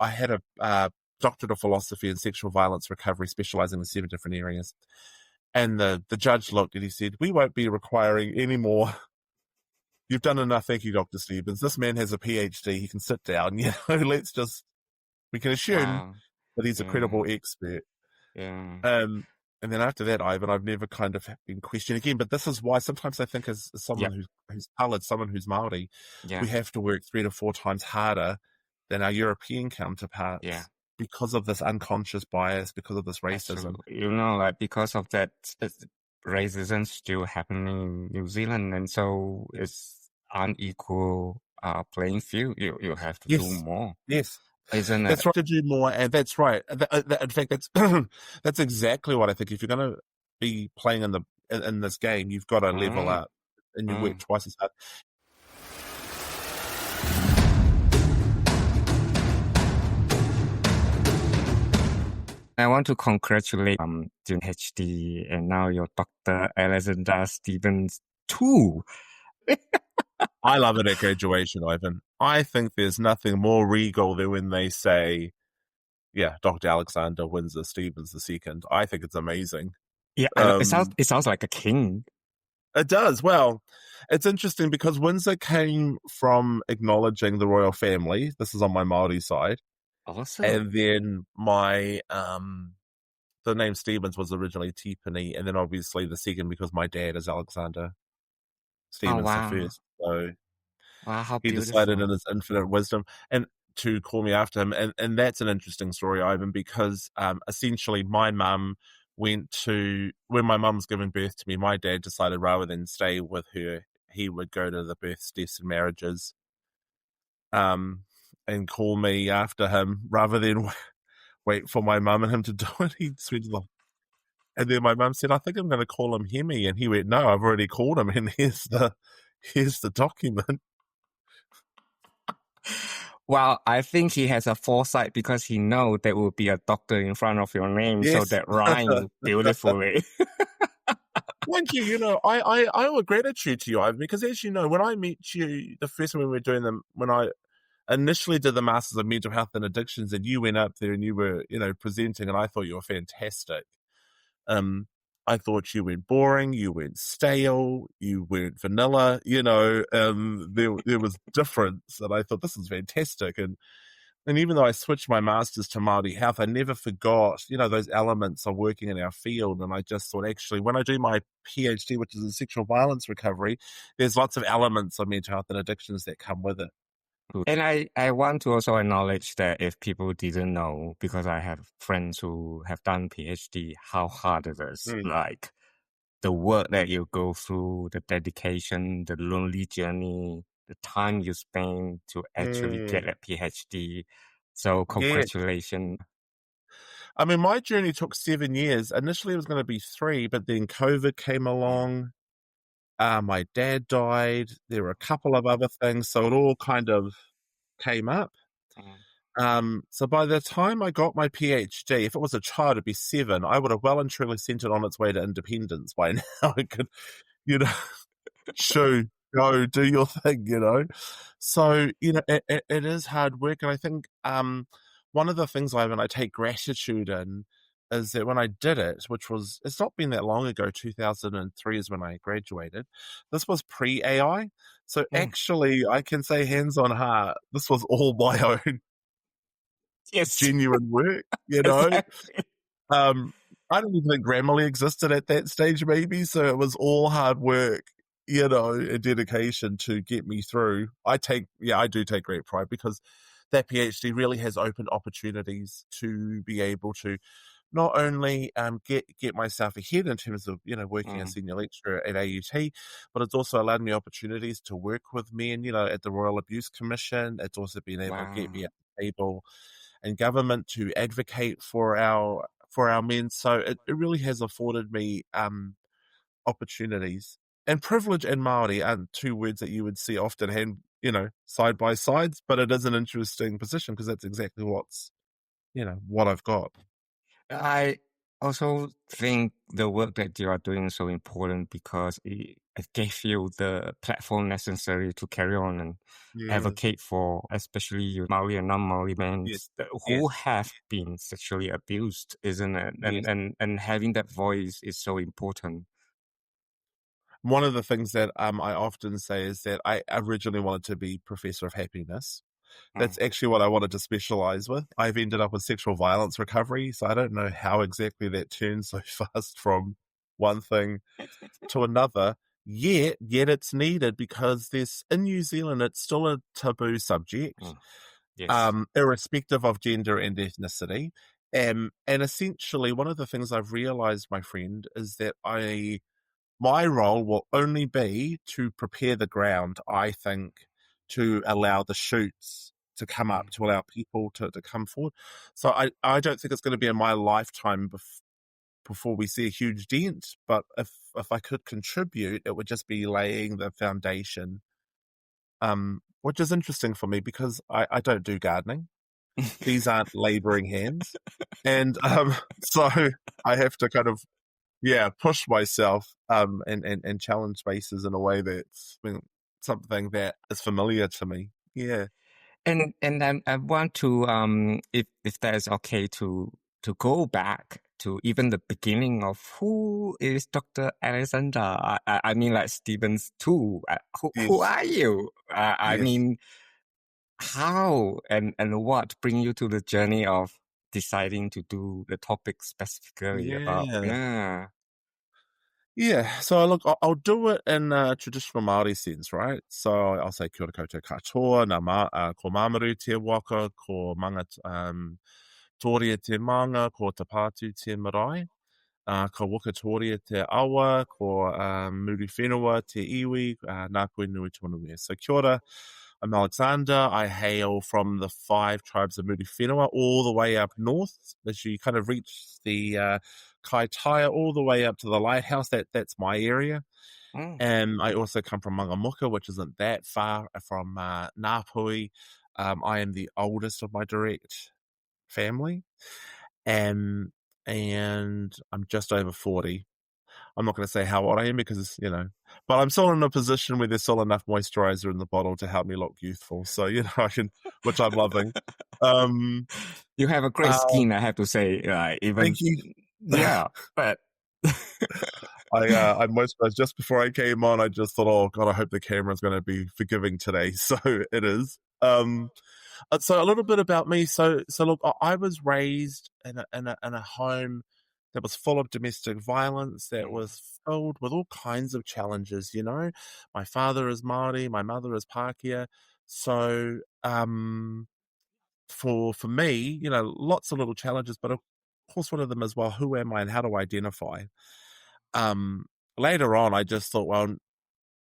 I had a doctorate of philosophy in sexual violence recovery, specializing in 7 different areas. And the judge looked and he said, we won't be requiring any more. You've done enough. Thank you, Dr. Stevens. This man has a PhD. He can sit down. We can assume Wow. that he's a Yeah. credible expert. Yeah. And then after that, Ivan, I've never kind of been questioned again. But this is why sometimes I think as someone who's coloured, someone who's Māori, Yeah. we have to work 3 to 4 times harder than our European counterparts Yeah. because of this unconscious bias, because of this That's racism. true. Like because of that, racism still happening in New Zealand, and so it's unequal playing field. You have to do more. Yes. Isn't That's it? right. To do more, and that's right. In fact, that's that's exactly what I think. If you're going to be playing in this game, you've got to level up, and you work twice as hard. I want to congratulate doing PhD and now your Dr. Alexander Stevens too. I love it at graduation, Ivan. I think there's nothing more regal than when they say, yeah, Dr. Alexander Windsor Stevens II. I think it's amazing. Yeah, it sounds like a king. It does. Well, it's interesting because Windsor came from acknowledging the royal family. This is on my Māori side. Awesome. And then my the name Stevens was originally Tipani, and then obviously the second because my dad is Alexander Stevens the first. So how he beautiful. decided in his infinite wisdom and to call me after him. And that's an interesting story, Ivan, because essentially my mum when my mum was giving birth to me, my dad decided rather than stay with her, he would go to the births, deaths, and marriages and call me after him rather than wait for my mum and him to do it. He went to and then my mum said, I think I'm going to call him Hemi. And he went, no, I've already called him. And here's the document. Well, I think he has a foresight because he knows there will be a doctor in front of your name. Yes. So that rhymes beautifully. Thank you. I owe a gratitude to you, Ivan, because as you know, when I met you, the first time we were doing them, when I initially did the Masters of Mental Health and Addictions, and you went up there and you were, presenting, and I thought you were fantastic. I thought you weren't boring, you weren't stale, you weren't vanilla, there was difference, and I thought this is fantastic. And even though I switched my Masters to Māori Health, I never forgot, those elements of working in our field. And I just thought, actually, when I do my PhD, which is in sexual violence recovery, there's lots of elements of mental health and addictions that come with it. And I want to also acknowledge that if people didn't know, because I have friends who have done PhD, how hard it is. Like the work that you go through, the dedication, the lonely journey, the time you spend to actually get a PhD. So congratulations. Yeah. I mean, my journey took 7 years. Initially, it was going to be 3, but then COVID came along. My dad died. There were a couple of other things, so it all kind of came up. So by the time I got my PhD, if it was a child, it'd be 7. I would have well and truly sent it on its way to independence by now. I could, shoo, go, do your thing, So, it is hard work. And I think one of the things I take gratitude in is that when I did it, it's not been that long ago, 2003 is when I graduated. This was pre-AI. So actually, I can say hands on heart, this was all my own genuine work, Exactly. I don't even think Grammarly existed at that stage, maybe. So it was all hard work, and dedication to get me through. I do take great pride because that PhD really has opened opportunities to be able to not only get myself ahead in terms of, working as senior lecturer at AUT, but it's also allowed me opportunities to work with men, at the Royal Abuse Commission. It's also been able to get me at the table in government to advocate for our men. So it really has afforded me opportunities. And privilege and Māori aren't 2 words that you would see often side by sides, but it is an interesting position because that's exactly what I've got. also think the work that you are doing is so important because it gave you the platform necessary to carry on and Yes, advocate for, especially you Maori and non-Maori men yes, who yes, have been sexually abused, isn't it? yes. And having that voice is so important. One of the things that I often say is that I originally wanted to be professor of happiness. Mm. That's actually what I wanted to specialize with. I've ended up with sexual violence recovery, so I don't know how exactly that turned so fast from one thing to another. Yet it's needed because there's in New Zealand it's still a taboo subject, Mm. Yes. irrespective of gender and ethnicity. And essentially, one of the things I've realized, my friend, is that my role will only be to prepare the ground, I think, to allow the shoots to come up, Mm. to allow people to come forward. So I don't think it's going to be in my lifetime before we see a huge dent, but if I could contribute, it would just be laying the foundation, which is interesting for me because I don't do gardening. These aren't laboring hands. And so I have to kind of push myself and challenge spaces in a way that's something that is familiar to me. Yeah. And I want to if that is okay to go back to even the beginning of who is Dr. Alexander. I mean like Stevens too. Who Yes. are you? I Yes. mean how and what bring you to the journey of deciding to do the topic specifically about Yeah. yeah. Yeah, so look, I'll do it in a traditional Māori sense, right? So I'll say kia ora koutou katoa, ko mamaru te waka, ko manga tōria te manga, ko te pātu te marae, ko waka tōria te awa, ko muri whenua te iwi, nā koe nui tonu e. So kia ora, I'm Alexander. I hail from the 5 tribes of Muri Whenua all the way up north. As you kind of reach the Kaitaia all the way up to the lighthouse, that's my area. Mm. And I also come from Mangamuka, which isn't that far from Ngāpui. I am the oldest of my direct family. And I'm just over 40. I'm not going to say how old I am because, but I'm still in a position where there's still enough moisturizer in the bottle to help me look youthful. So, I can, which I'm loving. Um, You have a great uh, skin, I have to say. Even Thank you. yeah, but I moisturized just before I came on. I just thought, oh God, I hope the camera's going to be forgiving today. So it is. So a little bit about me. So look, I was raised in a home that was full of domestic violence, that was filled with all kinds of challenges. My father is Māori, my mother is Pākehā. So for me, lots of little challenges, but of course one of them is, well, who am I and how do I identify? Um, Later on, I just thought, well,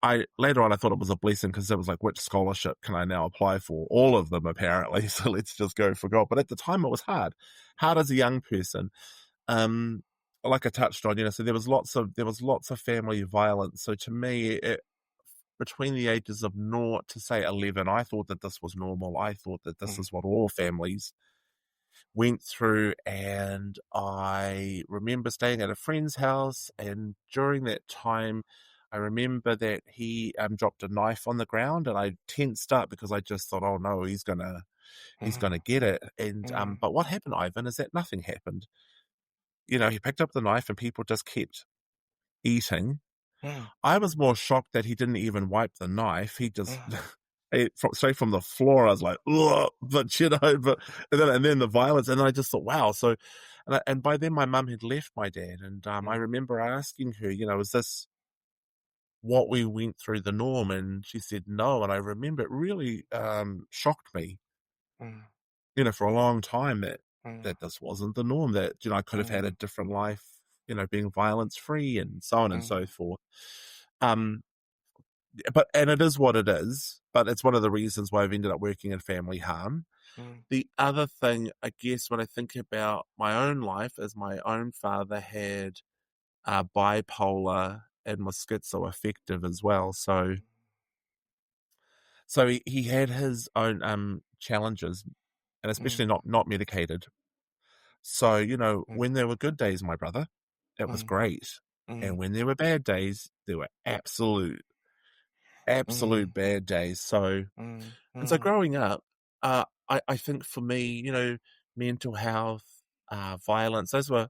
I thought it was a blessing because it was like, which scholarship can I now apply for? All of them, apparently. So let's just go for gold. But at the time, it was hard as a young person. Like I touched on, so there was lots of family violence. So to me, between the ages of 0 to say 11, I thought that this was normal. I thought that this is what all families went through. And I remember staying at a friend's house, and during that time I remember that he dropped a knife on the ground, and I tensed up because I just thought, oh no, he's gonna get it. And but what happened, Ivan, is that nothing happened. He picked up the knife and people just kept eating. I was more shocked that he didn't even wipe the knife. He just straight from the floor. I was like, ugh, but and then the violence, and I just thought, wow. So, and by then my mum had left my dad, and I remember asking her, is this what we went through the norm? And she said no, and I remember it really shocked me, for a long time that this wasn't the norm. That I could have had a different life, being violence free and so on and so forth. And it is what it is, but it's one of the reasons why I've ended up working in family harm. The other thing, I guess, when I think about my own life, is my own father had bipolar and was schizoaffective as well. So he had his own challenges, and especially not medicated. So, mm, when there were good days, my brother, it was mm, great. And mm, when there were bad days, there were absolute mm, bad days. So, mm, and so mm, growing up, I think for me, mental health, violence, those were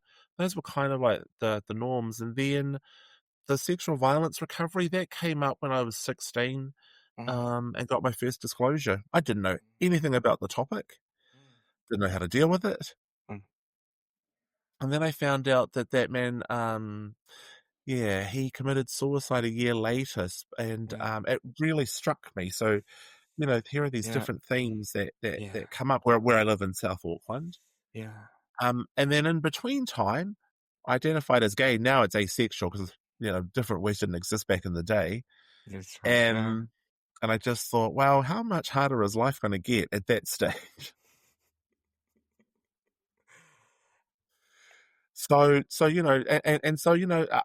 kind of like the norms. And then the sexual violence recovery that came up when I was 16, mm, and got my first disclosure. I didn't know anything about the topic, didn't know how to deal with it. mm, And then I found out that that man, yeah, he committed suicide a year later, and yeah, it really struck me. So, here are these yeah, different themes that that yeah, that come up where I live in South Auckland. yeah. And then in between time, I identified as gay. Now it's asexual because different words didn't exist back in the day. That's right. Yeah. And I just thought, wow, how much harder is life going to get at that stage? So and so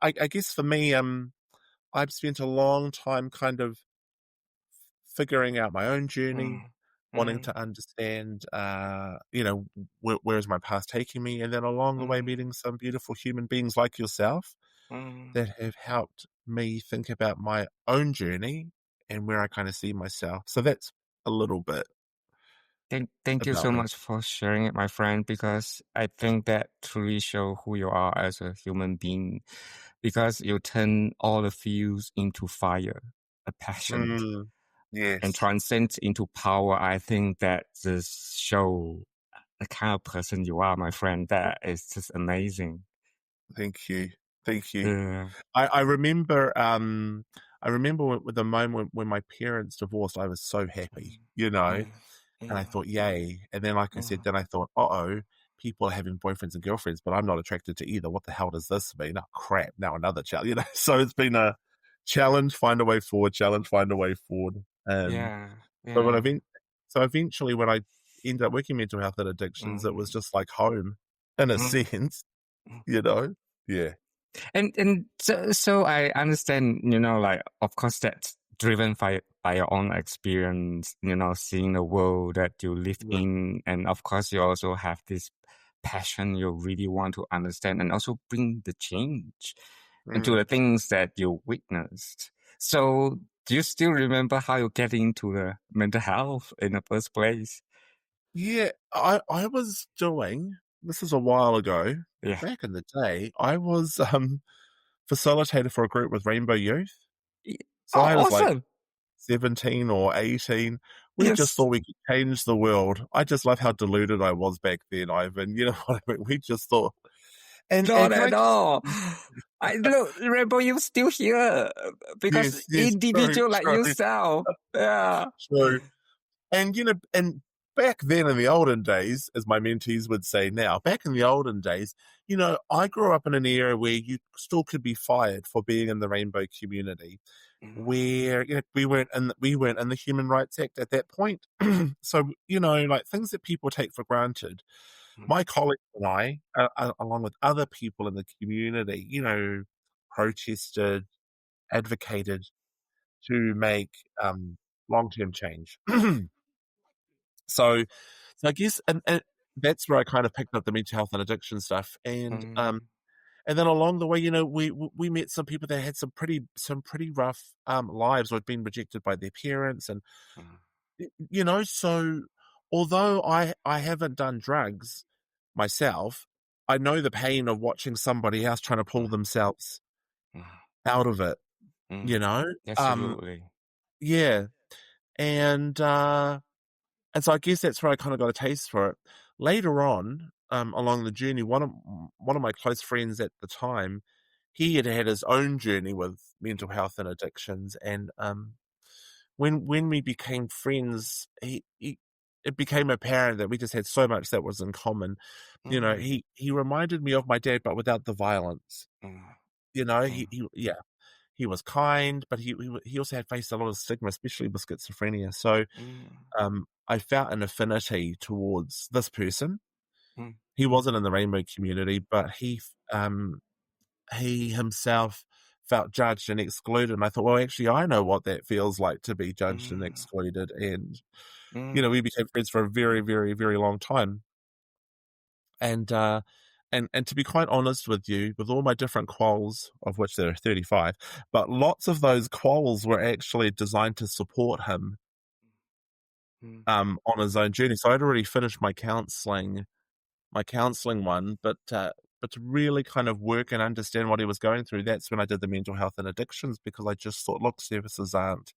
I guess for me, I've spent a long time kind of figuring out my own journey, Mm, wanting mm, to understand, where is my past taking me, and then along the way mm, meeting some beautiful human beings like yourself mm. that have helped me think about my own journey and where I kind of see myself. So that's a little bit Thank you about so me. much for sharing it, my friend, because I think that truly show who you are as a human being, because you turn all the feels into fire, a passion, Mm, and yes. transcend into power. I think that just show the kind of person you are, my friend. That is just amazing. Thank you. Thank you. Yeah. I remember with the moment when my parents divorced, I was so happy, Mm, and mm, I mm, thought, yay. And then, like I said, mm, then I thought, uh-oh, people are having boyfriends and girlfriends, but I'm not attracted to either. What the hell does this mean? Oh, crap. Now another challenge, So it's been a challenge, find a way forward, challenge, find a way forward. yeah. But Yeah. eventually when I ended up working mental health and addictions, it was Mm, just like home in a mm, sense, mm. you know? Yeah. And so I understand, like of course that's driven by your own experience, seeing the world that you live Yeah. in, and of course you also have this passion you really want to understand and also bring the change into Mm. the things that you witnessed. So do you still remember how you get into the mental health in the first place? Yeah, I was doing this is a while ago, but Yeah. back in the day, I was facilitator for a group with Rainbow Youth. So Oh, I was like awesome. 17 or 18. We just Yes. thought we could change the world. I just love how deluded I was back then, Ivan. You know what I mean? We just thought, and Not can I at just all. I look, Rainbow, you still here because yes, true, individual like true, yourself. Yeah. true. And and back then in the olden days, as my mentees would say now, back in the olden days, I grew up in an era where you still could be fired for being in the rainbow community, Mm, where we weren't in the Human Rights Act at that point. So like things that people take for granted. mm, My colleagues and I, along with other people in the community, protested, advocated to make long-term change. So, I guess, and that's where I kind of picked up the mental health and addiction stuff, mm, and then along the way, we met some people that had some pretty rough lives or had been rejected by their parents, and mm, so although I haven't done drugs myself, I know the pain of watching somebody else trying to pull mm, themselves mm, out of it. You mm. know, Absolutely. yeah, and so I guess that's where I kind of got a taste for it. Later on, along the journey, one of my close friends at the time, he had had his own journey with mental health and addictions, and when we became friends, it became apparent that we just had so much that was in common. Mm, He reminded me of my dad, but without the violence. mm, He, mm, yeah, he was kind, but he also had faced a lot of stigma, especially with schizophrenia. So mm, I felt an affinity towards this person. mm, He mm, wasn't in the rainbow community, but he himself felt judged and excluded. And I thought, well, actually, I know what that feels like to be judged and mm, excluded. And mm, we became friends for a very, very, very long time. And and to be quite honest with you, with all my different quals, of which there are 35, but lots of those quals were actually designed to support him Mm. on his own journey. So I'd already finished my counseling one, but to really kind of work and understand what he was going through, that's when I did the mental health and addictions, because I just thought, look, services aren't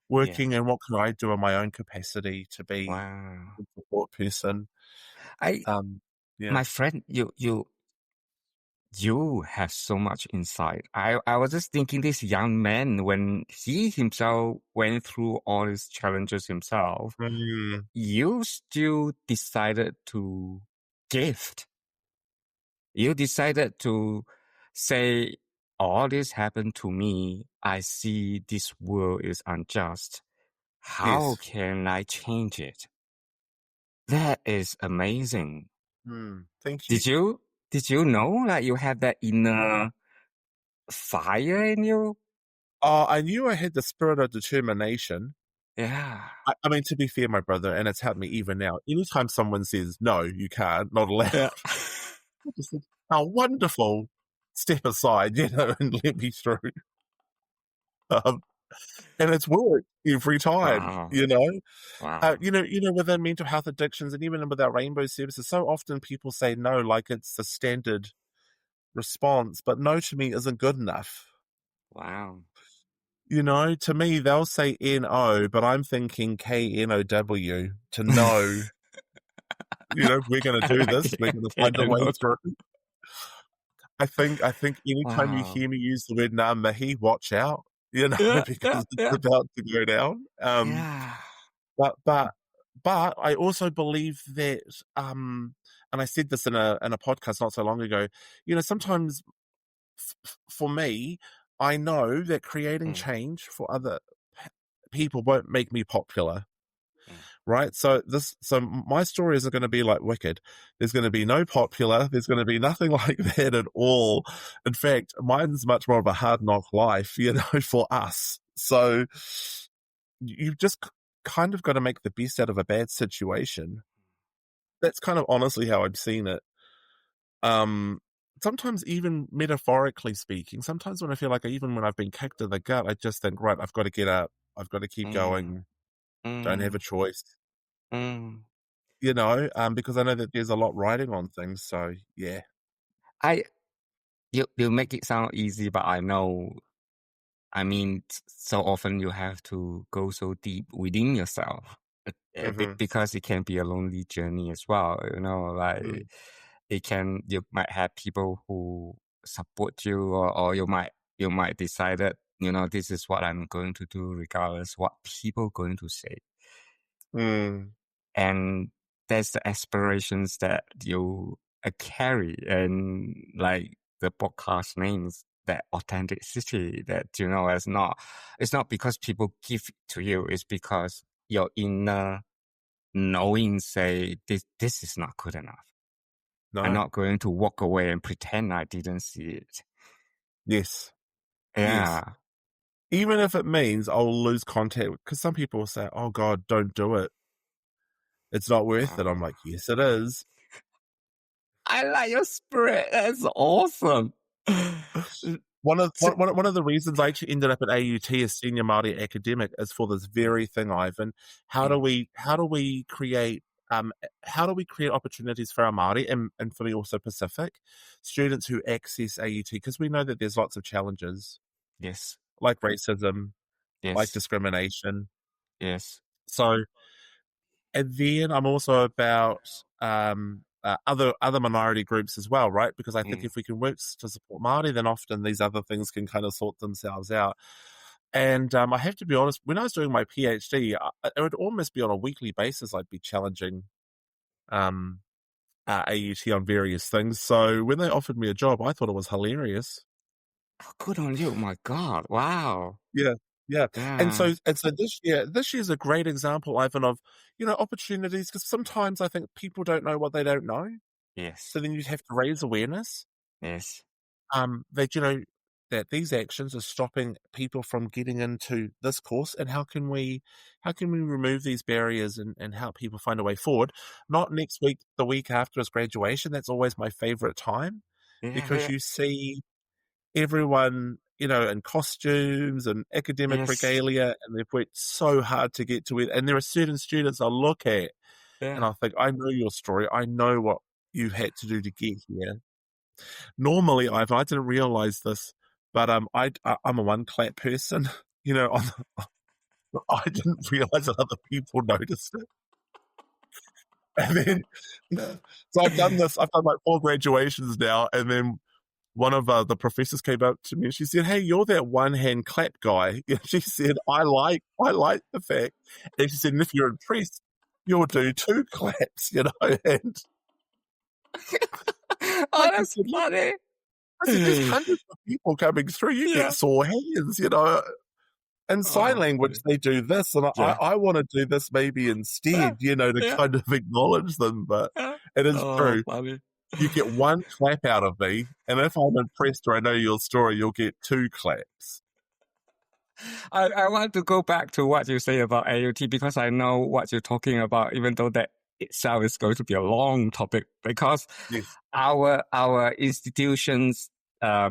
Yeah. working, and what can I do in my own capacity to be Wow. a support person? I, Yeah. my friend, you have so much insight. I was just thinking this young man, when he himself went through all these challenges himself, Mm, you still decided to gift. You decided to say, all this happened to me. I see this world is unjust. How yes. can I change it? That is amazing. Thank you. Did you know that you have that inner fire in you? I knew I had the spirit of determination. Yeah. I mean, to be fair, my brother, and it's helped me even now. Anytime someone says, no, you can't, not allowed, Yeah. I just think, how wonderful. Step aside, and let me through. Um, and it's worked every time, Wow. Wow. Within mental health addictions and even with our rainbow services, so often people say no, like it's the standard response, but no to me isn't good enough. Wow. To me, they'll say NO, but I'm thinking KNOW to know, we're going to I do like this. it. We're going to Okay, find a I way know. through. I think anytime you Wow. hear me use the word ngā mihi, watch out, Yeah, yeah, because it's yeah. about to go down. Yeah. But but but I also believe that, and I said this in a podcast not so long ago. Sometimes for me, I know that creating Mm, change for other people won't make me popular, mm, right? So my story isn't going to be like Wicked. There's going to be no popular. There's going to be nothing like that at all. In fact, mine's much more of a hard knock life, for us. So you've just kind of got to make the best out of a bad situation. That's kind of honestly how I've seen it. Um, Sometimes even metaphorically speaking, sometimes when I feel like even when I've been kicked in the gut, I just think, right, I've got to get up. I've got to keep mm, going. Don't have a mm, choice. mm. Because I know that there's a lot riding on things. So yeah. I you make it sound easy, but I know. I mean, so often you have to go so deep within yourself, Mm-hmm. because it can be a lonely journey as well. Like Mm. you might have people who support you, or you might decide that, this is what I'm going to do regardless what people going to say. Mm. And there's the aspirations that you carry, and like the podcast names, that authenticity, that it's not because people give it to you, it's because your inner knowing say, this is not good enough. I'm No. not going to walk away and pretend I didn't see it. Yes. Yes. Yeah. Even if it means I'll lose contact, because some people will say, "Oh God, don't do it. It's not worth it." I'm Wow. like, "Yes, it is." I like your spirit. That's awesome. One of So- one of the reasons I actually ended up at AUT as senior Māori academic is for this Mm, very thing, Ivan. How do mm, we create opportunities for our Māori, and for me also Pacific students who access AUT, because we know that there's lots of challenges yes. like racism, like Yes. discrimination. Yes. So, and then I'm also about other minority groups as well, right? Because I think Mm, if we can work to support Māori, then often these other things can kind of sort themselves out. And I have to be honest, when I was doing my PhD, it would almost be on a weekly basis. I'd be challenging um, AUT on various things. So when they offered me a job, I thought it was hilarious. oh, good on you. My God. Wow. Yeah, yeah. And Yeah. so this year's a great example, Ivan, of opportunities, because sometimes I think people don't know what they don't know. Yes. So then you have to raise awareness. Yes. That that these actions are stopping people from getting into this course, and how can we remove these barriers and help people find a way forward? Not next week, the week after his graduation. That's always my favorite time, Yeah, because yeah. you see everyone, in costumes and academic Yes. regalia, and they've worked so hard to get to it. And there are certain students I look at and Yeah. I think, I know your story. I know what you had to do to get here. Normally, I didn't realize this, but I'm a one clap person. I didn't realize that other people noticed it. And then, so I've done this. I've done like 4 graduations now, and then one of the professors came up to me and she said, "Hey, you're that one hand clap guy." She said, "I like the fact," and she said, "And if you're impressed, you'll do 2 claps." And Oh, like I that's said, look, funny. I said, there's hundreds of people coming through. You get Yeah. sore hands. In sign Oh, language, funny. they do this, and Yeah. I want to do this maybe Yeah. instead, to Yeah. kind of acknowledge them. But Yeah. it is Oh, true. funny. You get 1 clap out of me, and if I'm impressed or I know your story, you'll get 2 claps. I want to go back to what you say about AUT because I know what you're talking about, even though that itself is going to be a long topic, because Yes. our institution's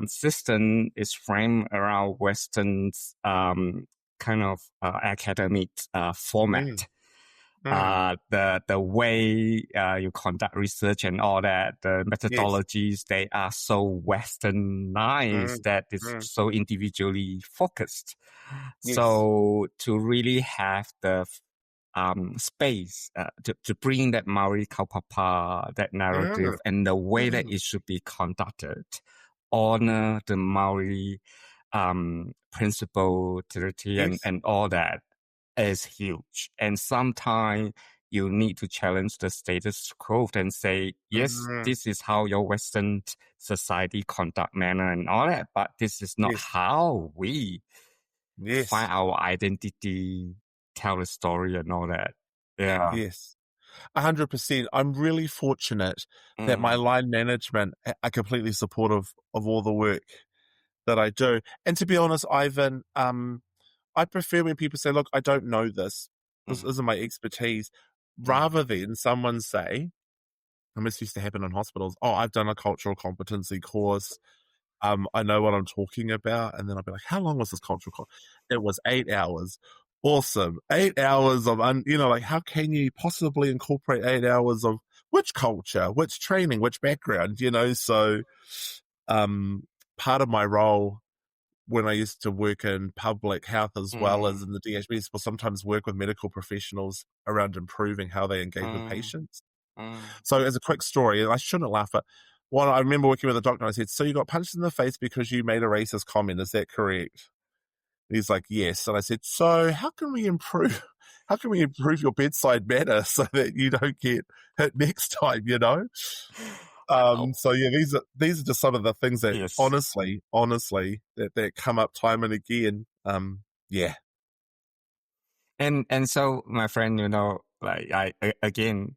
system is framed around Western's kind of academic format. Mm. Mm. The way you conduct research and all that, the Yes. methodologies, they are so westernized Mm. that it's Mm. so individually focused. Yes. So to really have the space to bring that Maori kaupapa, that narrative, Mm. and the way that Mm. it should be conducted, honor the Maori principle, territory, Yes. and all that is huge. And sometimes you need to challenge the status quo and say, yes, Mm. this is how your Western society conduct manner and all that, but this is not Yes. how we find Yes. our identity, tell a story and all that. Yeah. Yes. 100%. I'm really fortunate that my Mm, line management are completely supportive of all the work that I do. And to be honest, Ivan, I prefer when people say, "Look, I don't know this. This mm, isn't my expertise," mm, rather than someone say, and this used to happen in hospitals, "Oh, I've done a cultural competency course. I know what I'm talking about." And then I'll be like, "How long was this cultural course?" It was 8 hours. Awesome. 8 hours of, like, how can you possibly incorporate 8 hours of which culture, which training, which background? So, um, part of my role when I used to work in public health as well as mm, in the DHBs will sometimes work with medical professionals around improving how they engage with mm, patients. mm. So as a quick story, and I shouldn't laugh, but I remember working with a doctor and I said, "So you got punched in the face because you made a racist comment, is that correct?" And he's like, "Yes." And I said, "So how can we improve how can we improve your bedside manner so that you don't get hit next time?" Wow. So yeah, these are just some of the things that Yes. honestly, that come up time and again. Yeah. And so, my friend, like again,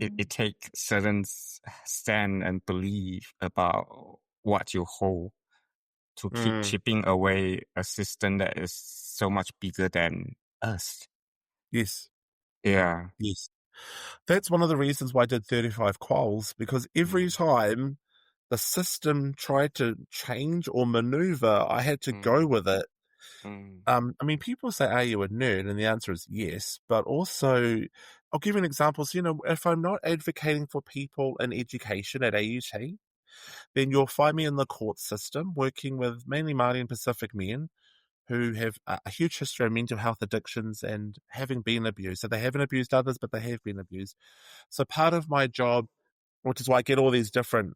it takes certain stand and belief about what you hold to keep Mm, chipping away a system that is so much bigger than us. yes, Yeah. yes. That's one of the reasons why I did 35 quals, because every Mm, time the system tried to change or maneuver, I had to go mm, with it. mm, I mean, people say, "Are you a nerd?" And the answer is yes. But also, I'll give you an example. So, if I'm not advocating for people in education at AUT, then you'll find me in the court system working with mainly Māori and Pacific men who have a huge history of mental health addictions and having been abused. So they haven't abused others, but they have been abused. So part of my job, which is why I get all these different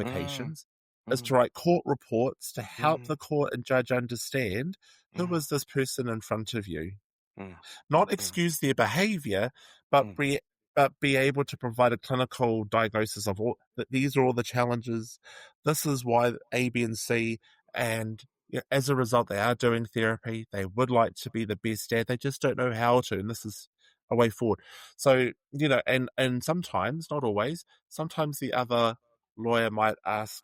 mm, qualifications, is to mm, write court reports to help mm, the court and judge understand who mm, is this person in front of you. mm, Not mm, excuse their behavior, but mm, be able to provide a clinical diagnosis of all that these are all the challenges. This is why A, B, and C, and yeah, as a result, they are doing therapy. They would like to be the best at. They just don't know how to, and this is a way forward. So and sometimes, not always, sometimes the other lawyer might ask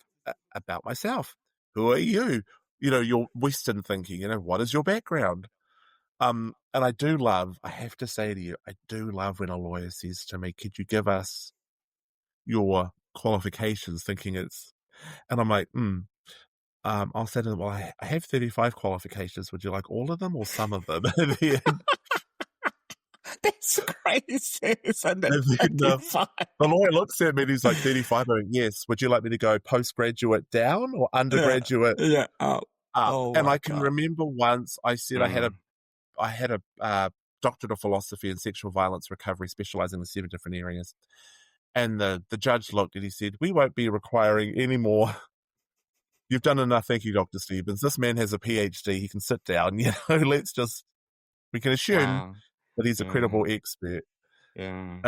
about myself. Who are you? your Western thinking, what is your background? And I have to say to you, I do love when a lawyer says to me, could you give us your qualifications, thinking and I'm like, I'll say to them, well, I have 35 qualifications. Would you like all of them or some of them? That's crazy, isn't it? And then, 35. the lawyer looks at me and he's like, 35. I'm like, yes. Would you like me to go postgraduate down or Yeah, undergraduate yeah. up? Oh And my I can God. remember once I said Mm. I had a doctorate of philosophy and sexual violence recovery, specializing in 7 different areas. And the judge looked and he said, we won't be requiring any more. You've done enough. Thank you, Dr. Stevens. This man has a PhD. He can sit down. We can assume Wow. that he's a Yeah, credible expert. yeah,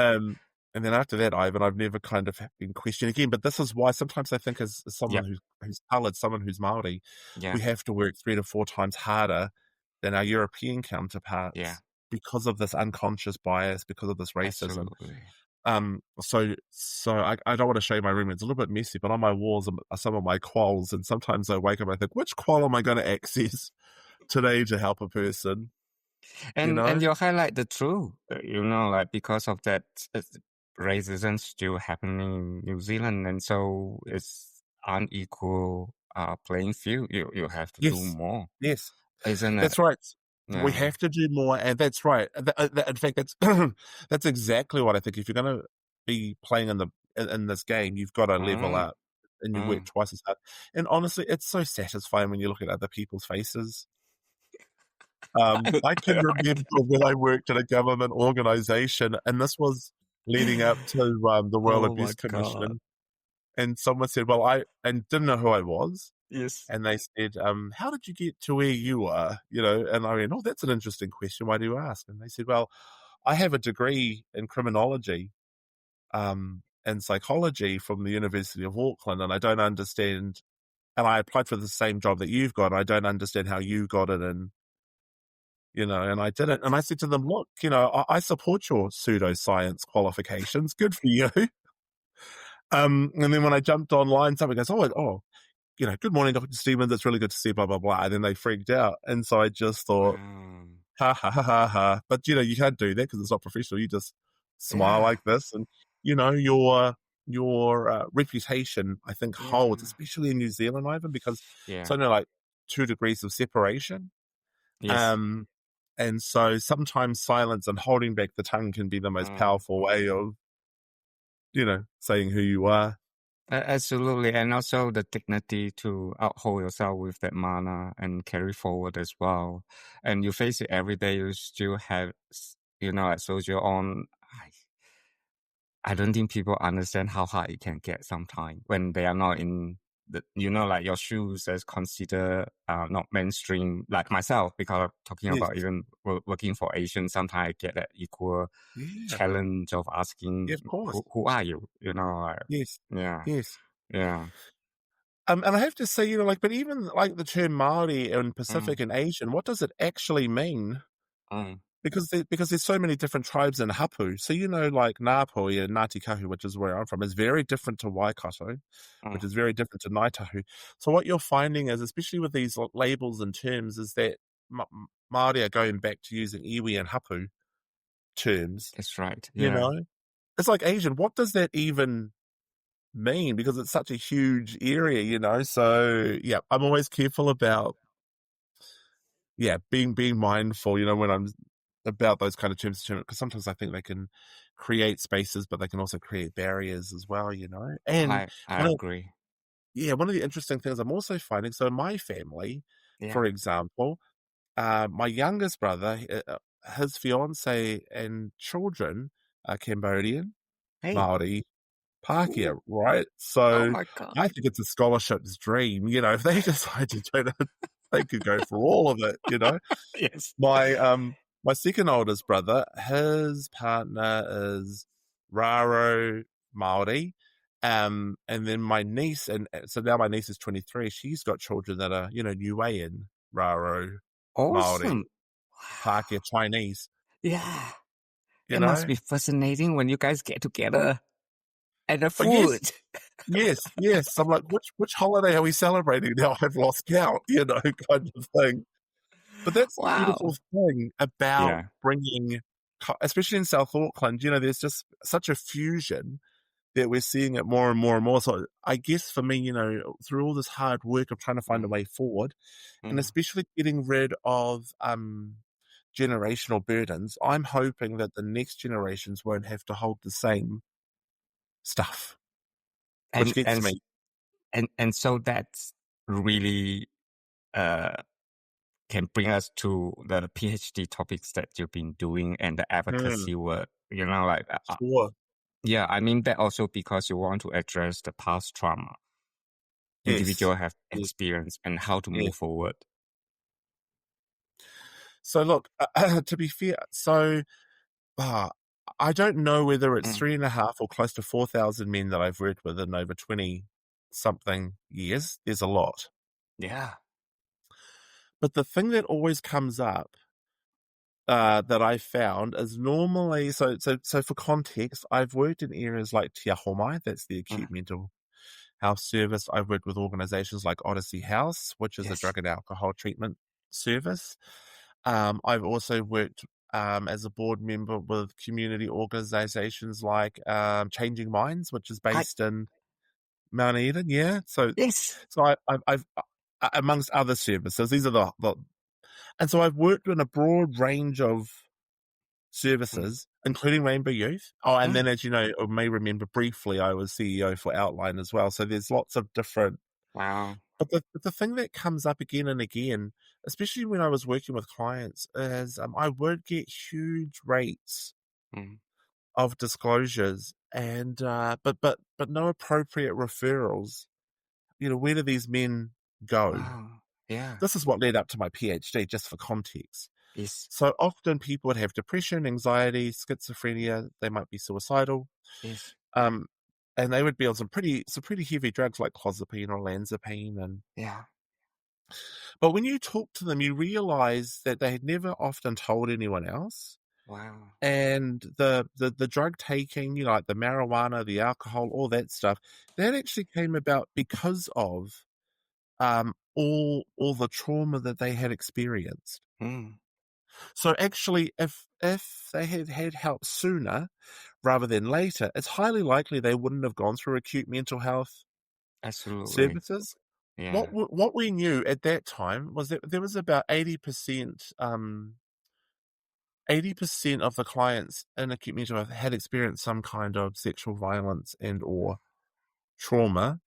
And then after that, Ivan, I've never kind of been questioned again. But this is why sometimes I think as someone yep, who's coloured, someone who's Māori, yeah, we have to work 3 to 4 times harder than our European yeah. counterparts because of this unconscious bias, because of this racism. Absolutely. So I don't want to show you my room. It's a little bit messy, but on my walls are some of my quals. And sometimes I wake up and I think, which qual am I going to access today to help a person? And you highlight the truth, like because of that, racism still happening in New Zealand, and so it's unequal playing field. You have to do Yes, more, yes. isn't it? That's right. We Yeah. have to do more, and that's right. In fact, that's that's exactly what I think. If you're going to be playing in this game, you've got to level Mm, up, and you work mm. twice as hard. And honestly, it's so satisfying when you look at other people's faces. I can Right. remember when I worked at a government organisation, and this was leading up to the Royal Oh my Abuse God. Commission, and someone said, and didn't know who I was. Yes. And they said, how did you get to where you are? And I went, oh, that's an interesting question. Why do you ask? And they said, well, I have a degree in criminology and psychology from the University of Auckland, and I don't understand. And I applied for the same job that you've got. And I don't understand how you got it. And I didn't. And I said to them, look, I support your pseudoscience qualifications. Good for you. And then when I jumped online, someone goes, good morning, Dr. Stevens. It's really good to see, blah, blah, blah. And then they freaked out. And so I just thought, Wow. ha, ha, ha, ha, ha. But, you can't do that because it's not professional. You just smile Yeah. like this. And, your reputation, I think, Yeah. holds, especially in New Zealand, Ivan, because it's Yeah. only like 2 degrees of separation. Yes. Um, and so sometimes silence and holding back the tongue can be the most Mm. powerful way of, saying who you are. Absolutely. And also the dignity to uphold yourself with that manner and carry forward as well. And you face it every day, you still have, like soldier on. I don't think people understand how hard it can get sometimes when they are not in like your shoes as considered not mainstream, like myself, because I'm talking Yes. about even working for Asians, sometimes I get that equal Yeah. challenge of asking, Yeah, of course. who are you? Yes. Yeah, Yes. yeah. And I have to say, but even like the term Maori and Mm, Pacific and Asian, what does it actually mean? mm, Because there's so many different tribes in Hapu. So, like Ngāpuhi and Ngāti Kahu, which is where I'm from, is very different to Waikato, mm. which is very different to Ngaitahu. So what you're finding is, especially with these labels and terms, is that Māori are going back to using iwi and Hapu terms, That's right. you Yeah. know? It's like Asian. What does that even mean? Because it's such a huge area, So, yeah, I'm always careful about being mindful, when I'm about those kind of terms, because sometimes I think they can create spaces, but they can also create barriers as well, And I one of agree. one of the interesting things I'm also finding, so in my family, Yeah. for example, my youngest brother, his fiance and children are Cambodian, Hey. Maori, Pākehā, Ooh. right? Oh So my God. I think it's a scholarship's dream, if they decide to do it, they could go for all of it. Yes. My second oldest brother, his partner is Raro Māori. And then my niece, and so now my niece is 23, she's got children that are, Niuean, Raro, Māori, Awesome. Pākehā, Chinese, Yeah. you It must know? be fascinating when you guys get together and the But yes, food. Yes, yes. I'm like, which holiday are we celebrating now? I've lost count, kind of thing. But that's the Wow. beautiful thing about Yeah. bringing, especially in South Auckland, there's just such a fusion that we're seeing it more and more and more. So I guess for me, through all this hard work of trying to find a Mm, way forward, and mm. especially getting rid of generational burdens, I'm hoping that the next generations won't have to hold the same stuff, which And gets and me. and so that's really uh can bring us to the PhD topics that you've been doing and the Mm, advocacy work. Like sure. yeah, I mean that also because you want to address the past trauma Yes. individual have Yes. experienced and how to Yes. move forward. So look, to be fair, uh, I don't know whether it's Mm, 3.5 or close to 4,000 men that I've worked with in over 20 something years. There's a lot. yeah. But the thing that always comes up that I found is normally so for context, I've worked in areas like Te Ahomai, that's the acute Mm, mental health service. I've worked with organizations like Odyssey House, which is a yes. drug and alcohol treatment service. I've also worked as a board member with community organizations like Changing Minds, which is I based in Mount Eden. Yeah, yes. I've amongst other services, these are and so I've worked in a broad range of Mm, services, including Rainbow Youth. Oh, and mm, then, as you know, or may remember briefly, I was CEO for Outline as well. So there's lots of different. wow. But the thing that comes up again and again, especially when I was working with clients, is I would get huge rates Mm, of disclosures, and but no appropriate referrals. Where do these men go? wow. Yeah. This is what led up to my PhD, just for context. Yes. So often people would have depression, anxiety, schizophrenia. They might be suicidal, Yes. um, and they would be on some pretty heavy drugs like clozapine or olanzapine. Yeah. But when you talk to them, you realize that they had never often told anyone else. Wow. And the drug taking, like the marijuana, the alcohol, all that stuff, that actually came about because of all the trauma that they had experienced. Mm, So actually, if they had help sooner rather than later, it's highly likely they wouldn't have gone through acute mental health absolutely. services. Yeah. What we knew at that time was that there was about 80%, 80% of the clients in acute mental health had experienced some kind of sexual violence and or trauma.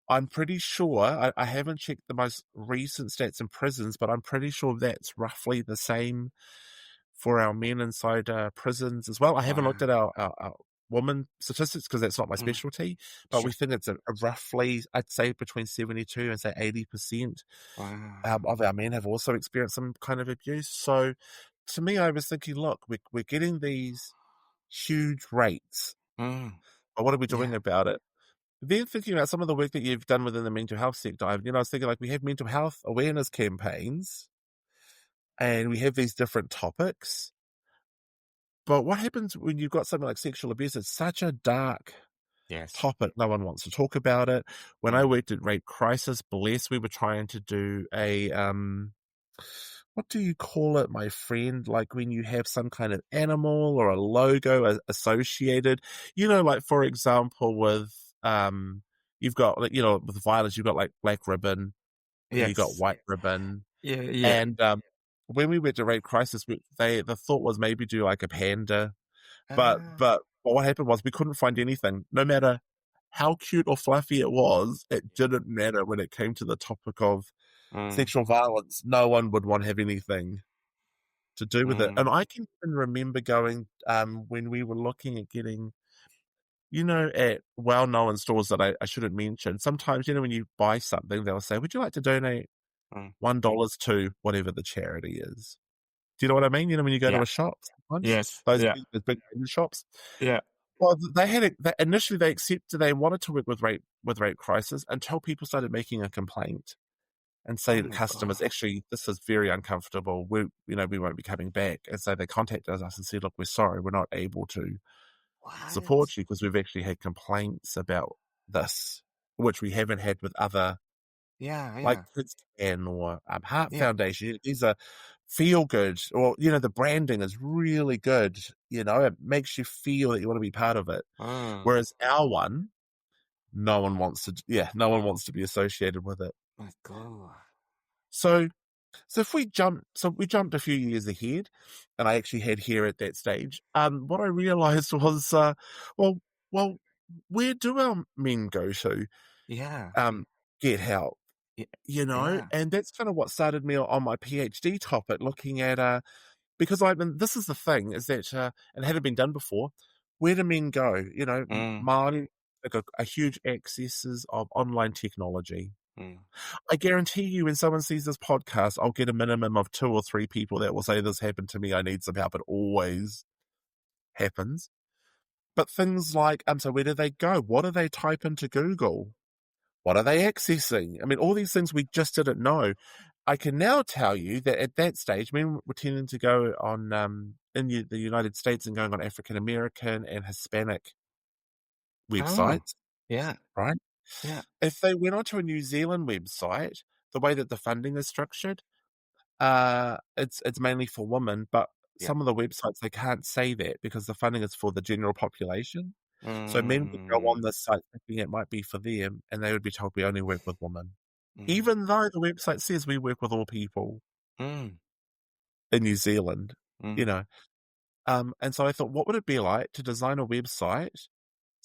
I'm pretty sure, I haven't checked the most recent stats in prisons, but I'm pretty sure that's roughly the same for our men inside prisons as well. I haven't looked Wow. at our women statistics because that's not my Mm, specialty, but we sure. think it's a roughly, I'd say between 72 and say 80% Wow. of our men have also experienced some kind of abuse. So to me, I was thinking, look, we're getting these huge rates, Mm, but what are we doing yeah. about it? Then thinking about some of the work that you've done within the mental health sector, I was thinking like we have mental health awareness campaigns and we have these different topics. But what happens when you've got something like sexual abuse? It's such a dark Yes. topic. No one wants to talk about it. When I Mm, worked at Rape Crisis Bless, we were trying to do a what do you call it, my friend? Like when you have some kind of animal or a logo associated, like for example, with you've got like with violence, you've got like black ribbon and you got yes. white ribbon, Yeah. Yeah. and when we went to Rape Crisis, the thought was maybe do like a panda, but Ah. but what happened was we couldn't find anything, no matter how cute or fluffy it was. It didn't matter when it came to the topic of Mm, sexual violence. No one would want to have anything to do with it. And mm, I can even remember going when we were looking at getting, at well-known stores that I shouldn't mention. Sometimes, when you buy something, they'll say, "Would you like to donate mm. $1 to whatever the charity is?" Do you know what I mean? When you go to Yeah. a shop, sometimes Yes. those Yeah. big shops. Yeah. Well, initially they accepted they wanted to work with rape crisis until people started making a complaint and say Oh to my customers, God. actually, this is very uncomfortable. We won't be coming back. And so they contacted us and said, look, we're sorry, we're not able to What? support you because we've actually had complaints about this, which we haven't had with other, like Yeah. Kids Can or Heart Yeah. Foundation. These are feel good, or, the branding is really good. It makes you feel that you want to be part of it. Whereas our one, no one wants to be associated with it. My God. So if we jumped a few years ahead, and I actually had hair at that stage. What I realized was, well, where do our men go to Yeah. get help? Yeah. And that's kind of what started me on my PhD topic, looking at because this is the thing, is that it hadn't been done before. Where do men go? Māori got a huge accesses of online technology. I guarantee you, when someone sees this podcast, I'll get a minimum of 2 or 3 people that will say, this happened to me, I need some help. It always happens. But things like, so where do they go? What do they type into Google? What are they accessing? I mean, all these things we just didn't know. I can now tell you that at that stage, men were tending to go on, in the United States, and going on African American and Hispanic websites, Yeah. right? Yeah. If they went onto a New Zealand website, the way that the funding is structured, it's mainly for women, but some of the websites, they can't say that because the funding is for the general population. So men would go on this site thinking it might be for them, and they would be told we only work with women, even though the website says we work with all people in New Zealand, And so I thought, what would it be like to design a website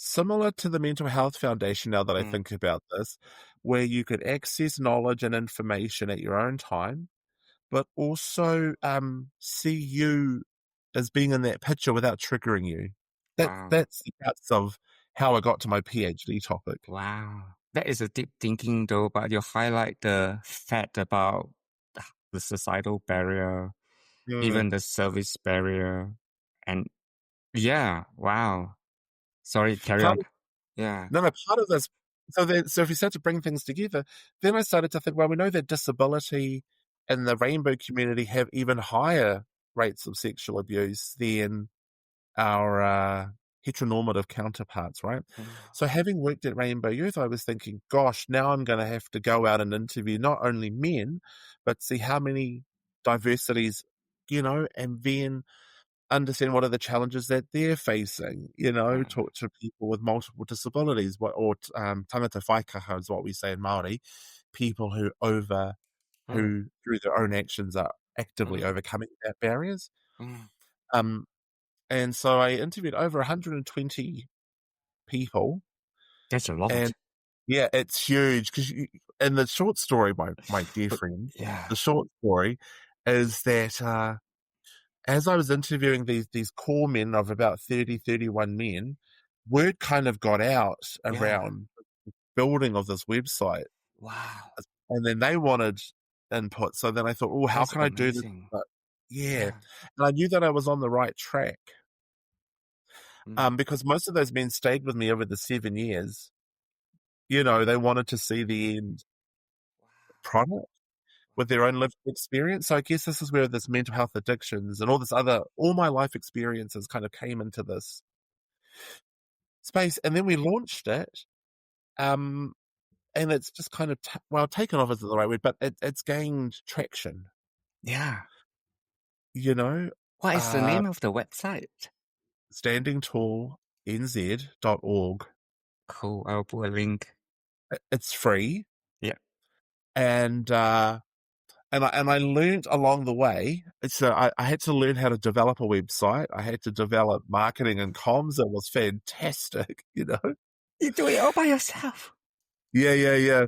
similar to the Mental Health Foundation, now that I think about this, where you could access knowledge and information at your own time, but also see you as being in that picture without triggering you. Wow. That's the guts of how I got to my PhD topic. Wow. That is a deep thinking, though, but you highlight the fact about the societal barrier, even the service barrier. And yeah, wow. Sorry, carry Part on. Yeah. No, part of this. So if we start to bring things together, then I started to think, well, we know that disability and the rainbow community have even higher rates of sexual abuse than our heteronormative counterparts, right? So having worked at Rainbow Youth, I was thinking, gosh, now I'm going to have to go out and interview not only men, but see how many diversities, and then understand what are the challenges that they're facing, talk to people with multiple disabilities, or tangata whaikaha is what we say in Māori, people who through their own actions are actively overcoming that barriers. And so I interviewed over 120 people. That's a lot. And yeah, it's huge. And the short story, my dear friend, the short story is that as I was interviewing these core men of about 30, 31 men, word kind of got out around the building of this website. Wow. And then they wanted input. So then I thought, oh, how That's can I do this? amazing. But yeah. And I knew that I was on the right track. Because most of those men stayed with me over the 7 years. They wanted to see the end product with their own lived experience. So I guess this is where this mental health addictions and all my life experiences kind of came into this space. And then we launched it. And it's just kind of, taken off isn't the right word, but it's gained traction. Yeah. What is the name of the website? StandingTallNZ.org. Cool. I'll put a link. It's free. Yeah. And I learned along the way. So I had to learn how to develop a website. I had to develop marketing and comms. It was fantastic, You do it all by yourself. Yeah.